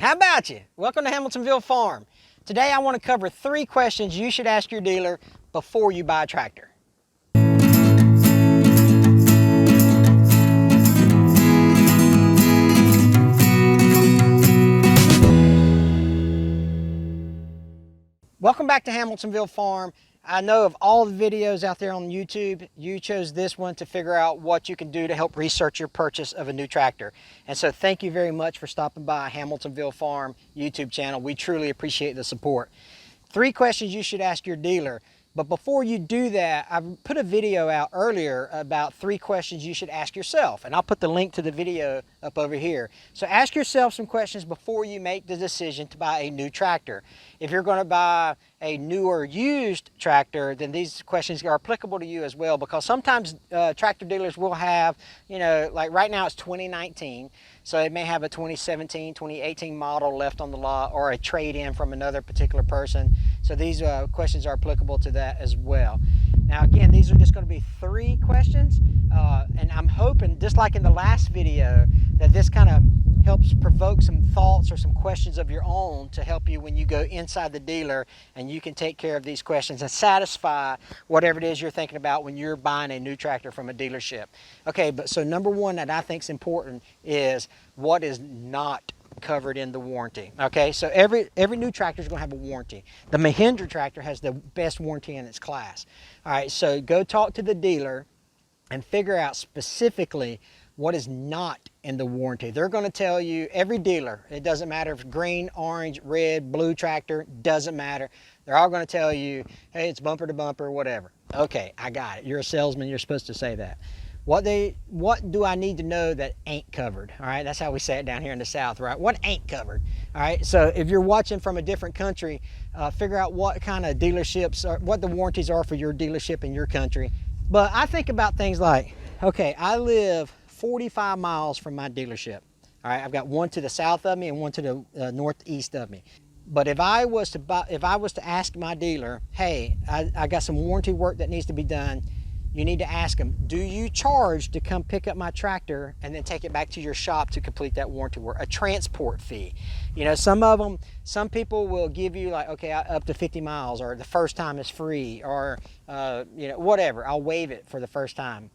How about you? Welcome to Hamiltonville Farm. Today I want to cover 3 questions you should ask your dealer before you buy a tractor. Welcome back to Hamiltonville Farm. I know of all the videos out there on YouTube, you chose this one to figure out what you can do to help research your purchase of a new tractor. And so thank you very much for stopping by Hamiltonville Farm YouTube channel. We truly appreciate the support. 3 questions you should ask your dealer. But before you do that, I put a video out earlier about 3 questions you should ask yourself. And I'll put the link to the video up over here. So ask yourself some questions before you make the decision to buy a new tractor. If you're going to buy a new or used tractor, then these questions are applicable to you as well, because sometimes tractor dealers will have, like right now it's 2019, so it may have a 2017, 2018 model left on the lot or a trade-in from another particular person. So these questions are applicable to that as well. Now again, these are just going to be 3 questions, and I'm hoping, just like in the last video, that this kind of helps provoke some thoughts or some questions of your own to help you when you go inside the dealer, and you can take care of these questions and satisfy whatever it is you're thinking about when you're buying a new tractor from a dealership. Okay, but so number 1 that I think is important is what is not covered in the warranty. Okay, so every new tractor is going to have a warranty. The Mahindra tractor has the best warranty in its class. All right, so go talk to the dealer and figure out specifically what is not in the warranty. They're going to tell you, every dealer, it doesn't matter if it's green, orange, red, blue tractor, doesn't matter. They're all going to tell you, hey, it's bumper to bumper, whatever. Okay, I got it. You're a salesman, you're supposed to say that. What do I need to know that ain't covered? All right, that's how we say it down here in the South, right? What ain't covered? All right, so if you're watching from a different country, figure out what kind of dealerships, or what the warranties are for your dealership in your country. But I think about things like, okay, I live 45 miles from my dealership. All right, I've got one to the south of me and one to the northeast of me. But if I was to ask my dealer, hey, I got some warranty work that needs to be done, you need to ask them, do you charge to come pick up my tractor and then take it back to your shop to complete that warranty work? A transport fee. Some people will give you like, okay, up to 50 miles, or the first time is free, or whatever, I'll waive it for the first time.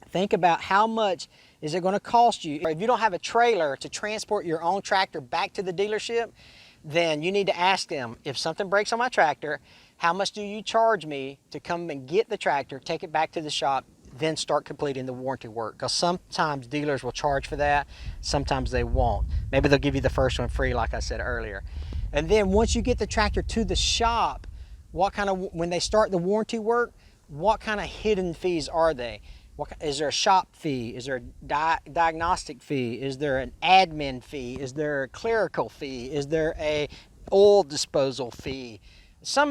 Think about how much is it going to cost you. If you don't have a trailer to transport your own tractor back to the dealership, then you need to ask them, if something breaks on my tractor, how much do you charge me to come and get the tractor, take it back to the shop, then start completing the warranty work? Because sometimes dealers will charge for that, sometimes they won't. Maybe they'll give you the first one free, like I said earlier. And then once you get the tractor to the shop, when they start the warranty work, what kind of hidden fees are they? Is there a shop fee? Is there a diagnostic fee? Is there an admin fee? Is there a clerical fee? Is there a oil disposal fee? So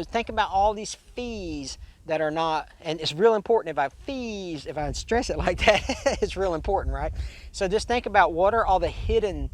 think about all these fees that are not, and it's real important. If I stress it like that, it's real important, right? So just think about, what are all the hidden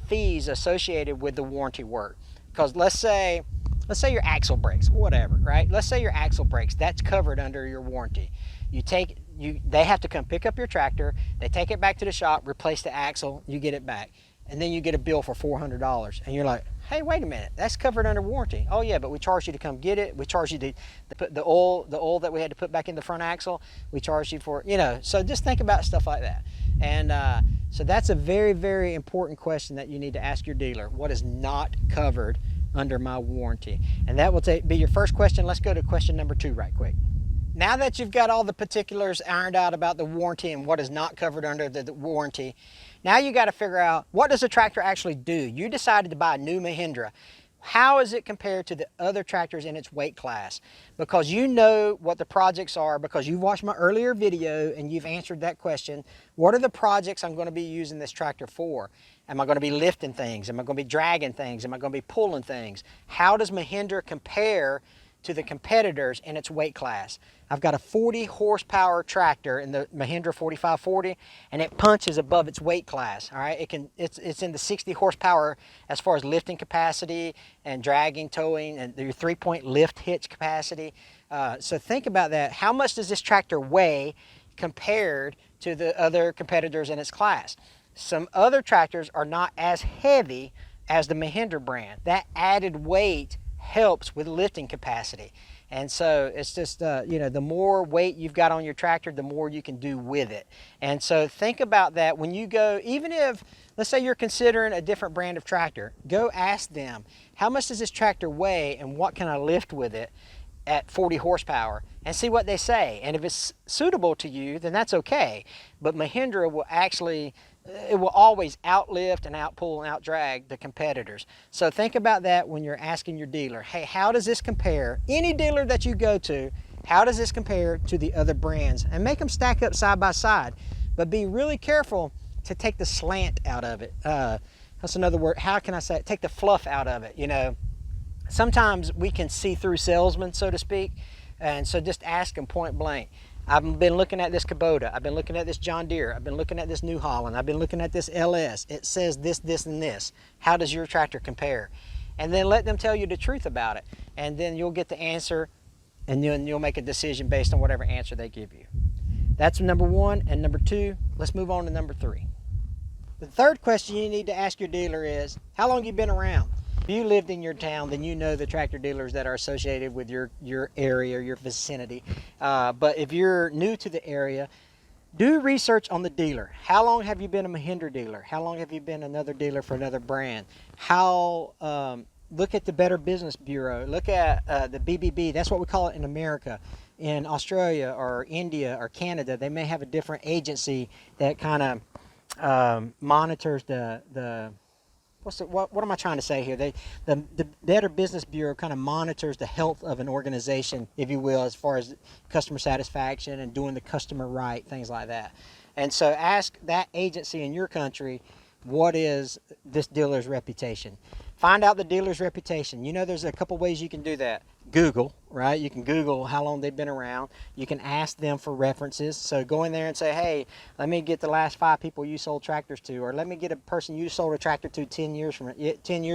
fees associated with the warranty work? Because let's say your axle breaks, whatever, right? Let's say your axle breaks, that's covered under your warranty. They have to come pick up your tractor, they take it back to the shop, replace the axle, you get it back. And then you get a bill for $400. And you're like, hey, wait a minute, that's covered under warranty. Oh yeah, but we charged you to come get it. We charged you to put the oil that we had to put back in the front axle. We charged you for, so just think about stuff like that. And so that's a very, very important question that you need to ask your dealer. What is not covered under my warranty? And that will be your first question. Let's go to question number 2 right quick. Now that you've got all the particulars ironed out about the warranty and what is not covered under the warranty, now you got to figure out, what does the tractor actually do? You decided to buy a new Mahindra. How is it compared to the other tractors in its weight class? Because you know what the projects are, because you've watched my earlier video and you've answered that question. What are the projects I'm going to be using this tractor for? Am I going to be lifting things? Am I going to be dragging things? Am I going to be pulling things? How does Mahindra compare to the competitors in its weight class? I've got a 40 horsepower tractor in the Mahindra 4540, and it punches above its weight class. All right, it's in the 60 horsepower as far as lifting capacity and dragging, towing, and your 3-point lift hitch capacity. So think about that. How much does this tractor weigh compared to the other competitors in its class? Some other tractors are not as heavy as the Mahindra brand. That added weight helps with lifting capacity. And so it's just, you know, the more weight you've got on your tractor, the more you can do with it. And so think about that when you go, even if, let's say you're considering a different brand of tractor, go ask them, how much does this tractor weigh and what can I lift with it at 40 horsepower, and see what they say. And if it's suitable to you, then that's okay. But Mahindra will actually, it will always outlift and outpull and outdrag the competitors. So think about that when you're asking your dealer, hey, how does this compare? Any dealer that you go to, how does this compare to the other brands? And make them stack up side by side. But be really careful to take the slant out of it. That's another word. How can I say it? Take the fluff out of it. You know, sometimes we can see through salesmen, so to speak. And so just ask them point blank. I've been looking at this Kubota. I've been looking at this John Deere. I've been looking at this New Holland. I've been looking at this LS. It says this, this, and this. How does your tractor compare? And then let them tell you the truth about it. And then you'll get the answer, and then you'll make a decision based on whatever answer they give you. That's number one. And number two, let's move on to number three. The third question you need to ask your dealer is, how long have you been around? If you lived in your town, then you know the tractor dealers that are associated with your area, your vicinity. But if you're new to the area, do research on the dealer. How long have you been a Mahindra dealer? How long have you been another dealer for another brand? Look at the Better Business Bureau. Look at the BBB. That's what we call it in America. In Australia or India or Canada, they may have a different agency that kind of monitors what am I trying to say here? The Better Business Bureau kind of monitors the health of an organization, if you will, as far as customer satisfaction and doing the customer right, things like that. And so ask that agency in your country, what is this dealer's reputation? Find out the dealer's reputation. You know, there's a couple ways you can do that. Google, right? You can Google how long they've been around. You can ask them for references. So go in there and say, hey, let me get the last 5 people you sold tractors to, or let me get a person you sold a tractor to 10 years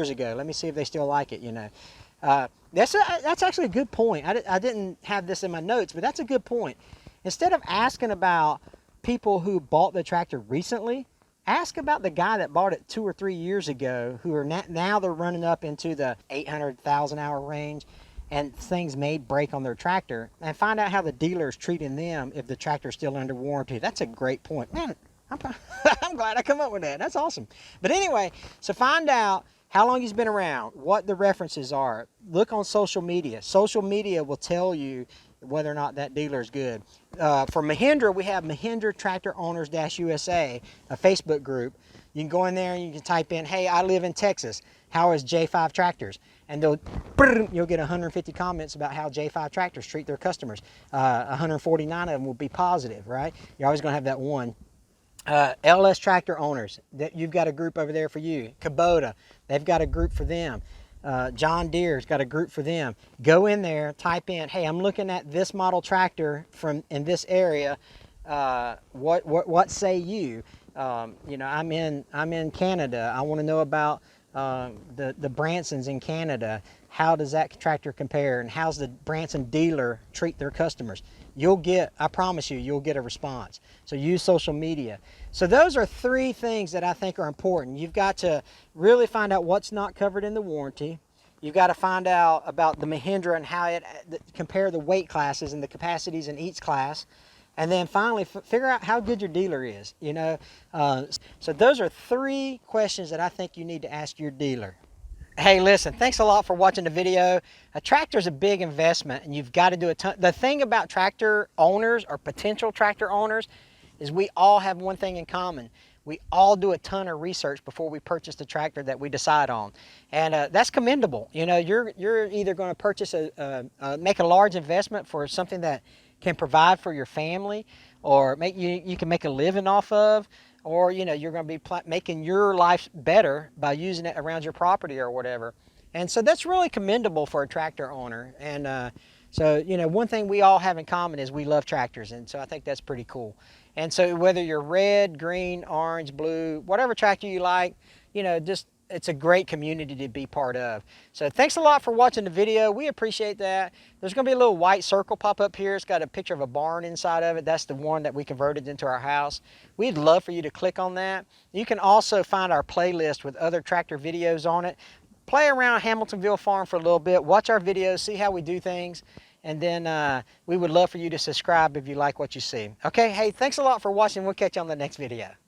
ago. Let me see if they still like it, you know. That's actually a good point. I didn't have this in my notes, but that's a good point. Instead of asking about people who bought the tractor recently, ask about the guy that bought it 2 or 3 years ago, who are now they're running up into the 800,000 hour range, and things may break on their tractor, and find out how the dealer is treating them if the tractor is still under warranty. That's a great point. Man, I'm glad I come up with that. That's awesome. But anyway, so find out how long he's been around, what the references are. Look on social media. Social media will tell you whether or not that dealer is good. For Mahindra, we have Mahindra Tractor Owners USA, a Facebook group. You can go in there and you can type in, hey, I live in Texas. How is J5 Tractors? And you'll get 150 comments about how J5 Tractors treat their customers. 149 of them will be positive, right? You're always going to have that one. LS Tractor Owners, you've got a group over there for you. Kubota, they've got a group for them. John Deere's got a group for them. Go in there, type in, hey, I'm looking at this model tractor from in this area. What say you? You know, I'm in Canada. I want to know about the Bransons in Canada. How does that tractor compare, and how's the Branson dealer treat their customers? You'll get, I promise you, you'll get a response. So use social media. So those are 3 things that I think are important. You've got to really find out what's not covered in the warranty. You've got to find out about the Mahindra and how it compare the weight classes and the capacities in each class. And then finally, figure out how good your dealer is, you know. So those are 3 questions that I think you need to ask your dealer. Hey, listen, thanks a lot for watching the video. A tractor is a big investment, and you've got to do a ton. The thing about tractor owners or potential tractor owners is we all have one thing in common. We all do a ton of research before we purchase the tractor that we decide on. And that's commendable. You know, you're either going to purchase make a large investment for something that can provide for your family, or you can make a living off of, or you know, you're going to be making your life better by using it around your property or whatever. And so that's really commendable for a tractor owner. And so, you know, one thing we all have in common is we love tractors, and so I think that's pretty cool. And so whether you're red, green, orange, blue, whatever tractor you like, you know, just it's a great community to be part of. So thanks a lot for watching the video. We appreciate that. There's going to be a little white circle pop up here. It's got a picture of a barn inside of it. That's the one that we converted into our house. We'd love for you to click on that. You can also find our playlist with other tractor videos on it. Play around Hamiltonville Farm for a little bit. Watch our videos, see how we do things. And then we would love for you to subscribe if you like what you see. Okay, hey, thanks a lot for watching. We'll catch you on the next video.